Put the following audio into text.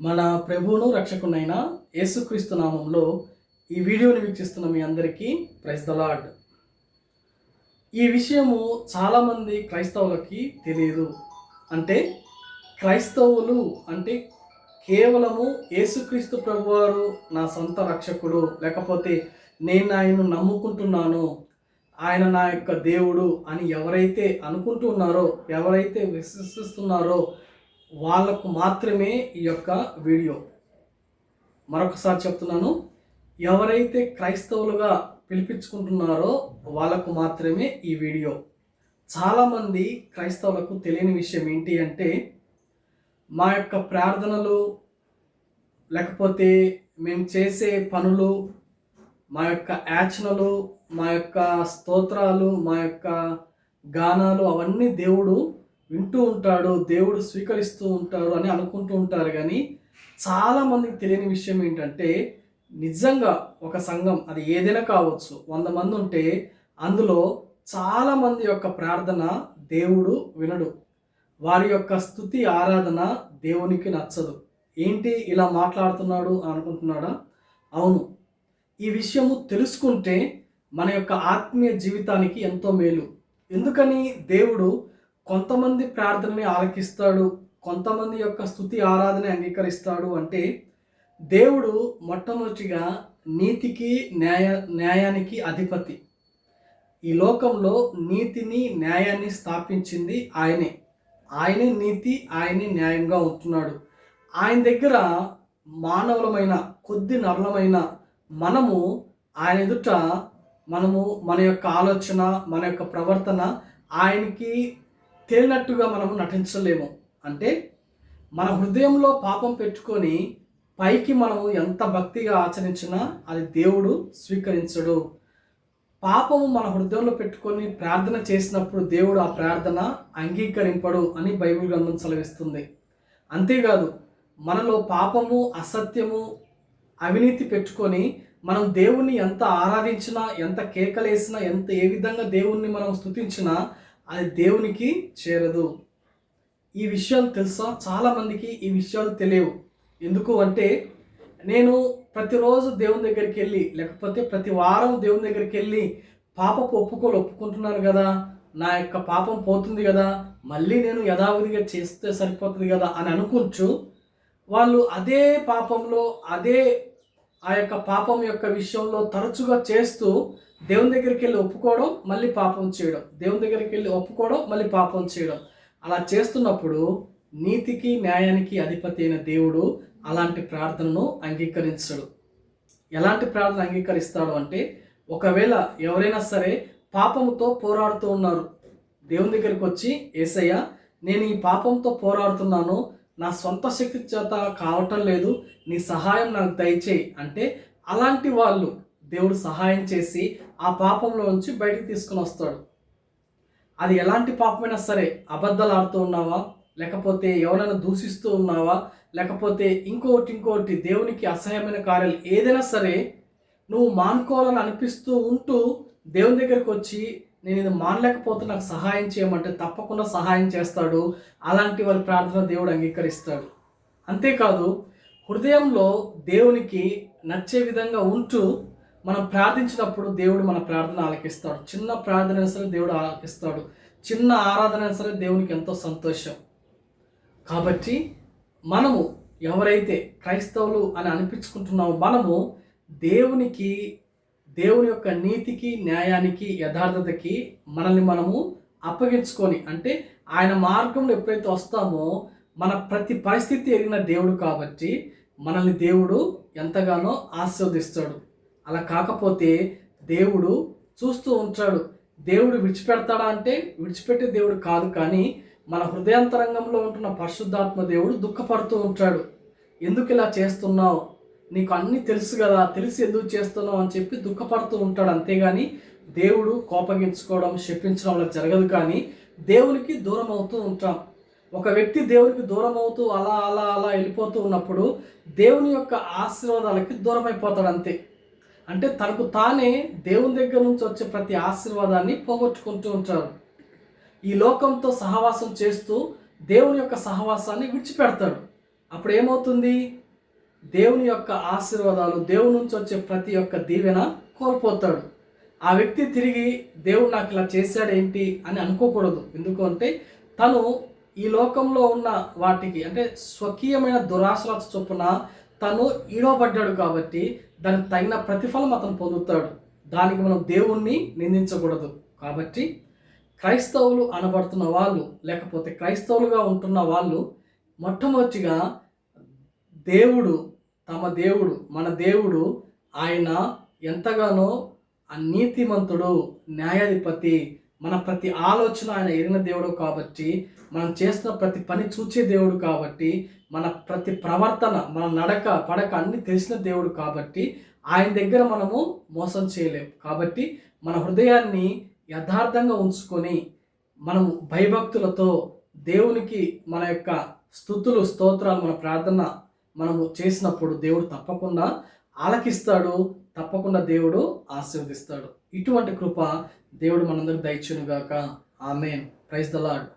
మన ప్రభువును రక్షకునైన యేసుక్రీస్తు నామంలో ఈ వీడియోని వీక్షిస్తున్న మీ అందరికీ ప్రైజ్ ద లార్డ్. ఈ విషయము చాలామంది క్రైస్తవులకి తెలియదు. అంటే క్రైస్తవులు అంటే కేవలము యేసుక్రీస్తు ప్రభువారు నా సొంత రక్షకుడు, లేకపోతే నేను ఆయన్ను నమ్ముకుంటున్నాను, ఆయన నా యొక్క దేవుడు అని ఎవరైతే అనుకుంటున్నారో, ఎవరైతే విశ్వసిస్తున్నారో వాళ్ళకు మాత్రమే ఈ యొక్క వీడియో. మరొకసారి చెప్తున్నాను, ఎవరైతే క్రైస్తవులుగా పిలిపించుకుంటున్నారో వాళ్ళకు మాత్రమే ఈ వీడియో. చాలామంది క్రైస్తవులకు తెలియని విషయం ఏంటి అంటే, మా యొక్క ప్రార్థనలు, లేకపోతే మేము చేసే పనులు, మా యొక్క యాచనలు, మా యొక్క స్తోత్రాలు, మా యొక్క గానాలు అవన్నీ దేవుడు వింటూ ఉంటాడు, దేవుడు స్వీకరిస్తూ ఉంటాడు అని అనుకుంటూ ఉంటారు. కానీ చాలామందికి తెలియని విషయం ఏంటంటే, నిజంగా ఒక సంఘం అది ఏదైనా కావచ్చు, 100 మంది ఉంటే అందులో చాలామంది యొక్క ప్రార్థన దేవుడు వినడు, వారి యొక్క స్తుతి ఆరాధన దేవునికి నచ్చదు. ఏంటి ఇలా మాట్లాడుతున్నాడు అనుకుంటున్నాడా? అవును, ఈ విషయము తెలుసుకుంటే మన యొక్క ఆత్మీయ జీవితానికి ఎంతో మేలు. ఎందుకని దేవుడు కొంతమంది ప్రార్థనని ఆలకిస్తాడు, కొంతమంది యొక్క స్తుతి ఆరాధన అంగీకరిస్తాడు అంటే, దేవుడు మొట్టమొదటిగా నీతికి న్యాయానికి అధిపతి. ఈ లోకంలో నీతిని న్యాయాన్ని స్థాపించింది ఆయనే నీతి, ఆయనే న్యాయంగా ఉంటున్నాడు. ఆయన దగ్గర మానవులమైన కొద్ది నరులమైన మనము ఆయన ఎదుట మన యొక్క ఆలోచన, మన యొక్క ప్రవర్తన ఆయనకి తేలినట్టుగా మనము నటించలేము. అంటే మన హృదయంలో పాపం పెట్టుకొని పైకి మనము ఎంత భక్తిగా ఆచరించినా అది దేవుడు స్వీకరించడు. పాపము మన హృదయంలో పెట్టుకొని ప్రార్థన చేసినప్పుడు దేవుడు ఆ ప్రార్థన అంగీకరింపడు అని బైబిల్ గ్రంథం సెలవిస్తుంది. అంతేకాదు, మనలో పాపము, అసత్యము, అవినీతి పెట్టుకొని మనం దేవుణ్ణి ఎంత ఆరాధించినా, ఎంత కేకలేసినా, ఏ విధంగా దేవుణ్ణి మనం స్తుతించినా అది దేవునికి చేరదు. ఈ విషయాలు తెలుసా? చాలామందికి ఈ విషయాలు తెలియవు. ఎందుకు అంటే, నేను ప్రతిరోజు దేవుని దగ్గరికి వెళ్ళి, లేకపోతే ప్రతి వారం దేవుని దగ్గరికి వెళ్ళి పాపపు ఒప్పుకుంటున్నాను కదా, నా యొక్క పాపం పోతుంది కదా, మళ్ళీ నేను యథావిధిగా చేస్తే సరిపోతుంది కదా అని అనుకుంటూ వాళ్ళు అదే పాపంలో, ఆ యొక్క పాపం యొక్క విషయంలో తరచుగా చేస్తూ దేవుని దగ్గరికి వెళ్ళి ఒప్పుకోవడం, మళ్ళీ పాపం చేయడం, దేవుని దగ్గరికి వెళ్ళి ఒప్పుకోవడం, మళ్ళీ పాపం చేయడం. అలా చేస్తున్నప్పుడు నీతికి న్యాయానికి అధిపతి అయిన దేవుడు అలాంటి ప్రార్థనను అంగీకరించడు. ఎలాంటి ప్రార్థన అంగీకరిస్తాడు అంటే, ఒకవేళ ఎవరైనా సరే పాపంతో పోరాడుతూ ఉన్నారు, దేవుని దగ్గరికి వచ్చి, యేసయ్య నేను ఈ పాపంతో పోరాడుతున్నాను, నా సొంత శక్తి చేత కావటం లేదు, నీ సహాయం నాకు దయచేయి అంటే, అలాంటి వాళ్ళు దేవుడు సహాయం చేసి ఆ పాపంలో నుంచి బయటికి తీసుకుని వస్తాడు. అది ఎలాంటి పాపమైనా సరే, అబద్ధాలు ఆడుతూ ఉన్నావా, లేకపోతే ఎవరైనా దూషిస్తూ ఉన్నావా, లేకపోతే ఇంకోటి దేవునికి అసహ్యమైన కార్యాలు ఏదైనా సరే నువ్వు మానుకోవాలని అనిపిస్తూ ఉంటూ దేవుని దగ్గరికి వచ్చి, నేను ఇది మానలేకపోతే నాకు సహాయం చేయమంటే తప్పకుండా సహాయం చేస్తాడు. అలాంటి వారి ప్రార్థన దేవుడు అంగీకరిస్తాడు. అంతేకాదు, హృదయంలో దేవునికి నచ్చే విధంగా ఉంటూ మనం ప్రార్థించినప్పుడు దేవుడు మన ప్రార్థన ఆలకిస్తాడు. చిన్న ప్రార్థన సరే దేవుడు ఆలకిస్తాడు, చిన్న ఆరాధన సరే దేవునికి ఎంతో సంతోషం. కాబట్టి మనము ఎవరైతే క్రైస్తవులు అని అనిపించుకుంటున్నామో, మనము దేవుని యొక్క నీతికి, న్యాయానికి, యథార్థతకి మనల్ని మనము అప్పగించుకొని, అంటే ఆయన మార్గంలో ఎప్పుడైతే వస్తామో, మన ప్రతి పరిస్థితి ఎరిగిన దేవుడు కాబట్టి మనల్ని దేవుడు ఎంతగానో ఆశీర్వదిస్తాడు. అలా కాకపోతే దేవుడు చూస్తూ ఉంటాడు. దేవుడు విడిచిపెడతాడా అంటే విడిచిపెట్టే దేవుడు కాదు, కానీ మన హృదయాంతరంగంలో ఉంటున్న పరిశుద్ధాత్మ దేవుడు దుఃఖపడుతూ ఉంటాడు. ఎందుకు ఇలా చేస్తున్నావు, నీకు అన్నీ తెలుసు కదా, తెలిసి ఎందుకు చేస్తున్నావు అని చెప్పి దుఃఖపడుతూ ఉంటాడు. అంతేగాని దేవుడు కోపగించుకోవడం, శపించడం అలా జరగదు. కానీ దేవునికి దూరం అవుతూ ఉంటాం. ఒక వ్యక్తి దేవునికి దూరం అవుతూ అలా అలా అలా వెళ్ళిపోతూ ఉన్నప్పుడు దేవుని యొక్క ఆశీర్వాదాలకి దూరం అయిపోతాడు. అంతే. అంటే తనకు తానే దేవుని దగ్గర నుంచి వచ్చే ప్రతి ఆశీర్వాదాన్ని పోగొట్టుకుంటూ ఉంటారు. ఈ లోకంతో సహవాసం చేస్తూ దేవుని యొక్క సహవాసాన్ని విడిచిపెడతాడు. అప్పుడు ఏమవుతుంది? దేవుని యొక్క ఆశీర్వాదాలు, దేవుని నుంచి వచ్చే ప్రతి ఒక్క దీవెన కోల్పోతాడు. ఆ వ్యక్తి తిరిగి దేవుడు నాకు ఇలా చేశాడేంటి అని అనుకోకూడదు. ఎందుకంటే తను ఈ లోకంలో ఉన్న వాటికి అంటే స్వకీయమైన దురాశల చొప్పున తను ఈడవబడ్డాడు కాబట్టి దానికి తగిన ప్రతిఫలం అతను పొందుతాడు. దానికి మనం దేవుణ్ణి నిందించకూడదు. కాబట్టి క్రైస్తవులు అనబడుతున్న వాళ్ళు, లేకపోతే క్రైస్తవులుగా ఉంటున్న వాళ్ళు మొట్టమొదటిగా దేవుడు, మన దేవుడు ఆయన ఎంతగానో నీతిమంతుడు, న్యాయాధిపతి, మన ప్రతి ఆలోచన ఆయన ఎరిగిన దేవుడు కాబట్టి, మనం చేస్తున్న ప్రతి పని చూచే దేవుడు కాబట్టి, మన ప్రతి ప్రవర్తన, మన నడక పడక అన్నీ తెలిసిన దేవుడు కాబట్టి ఆయన దగ్గర మనము మోసం చేయలేం. కాబట్టి మన హృదయాన్ని యథార్థంగా ఉంచుకొని మనము భయభక్తులతో దేవునికి మన యొక్క స్తుతులు, స్తోత్రాలు, మన ప్రార్థన మనము చేసినప్పుడు దేవుడు తప్పకుండా ఆలకిస్తాడు, తప్పకుండా దేవుడు ఆశీర్వదిస్తాడు. ఇటువంటి కృప దేవుడు మనందరికి దయచేయును గాక. ఆమేన్. Praise the lord.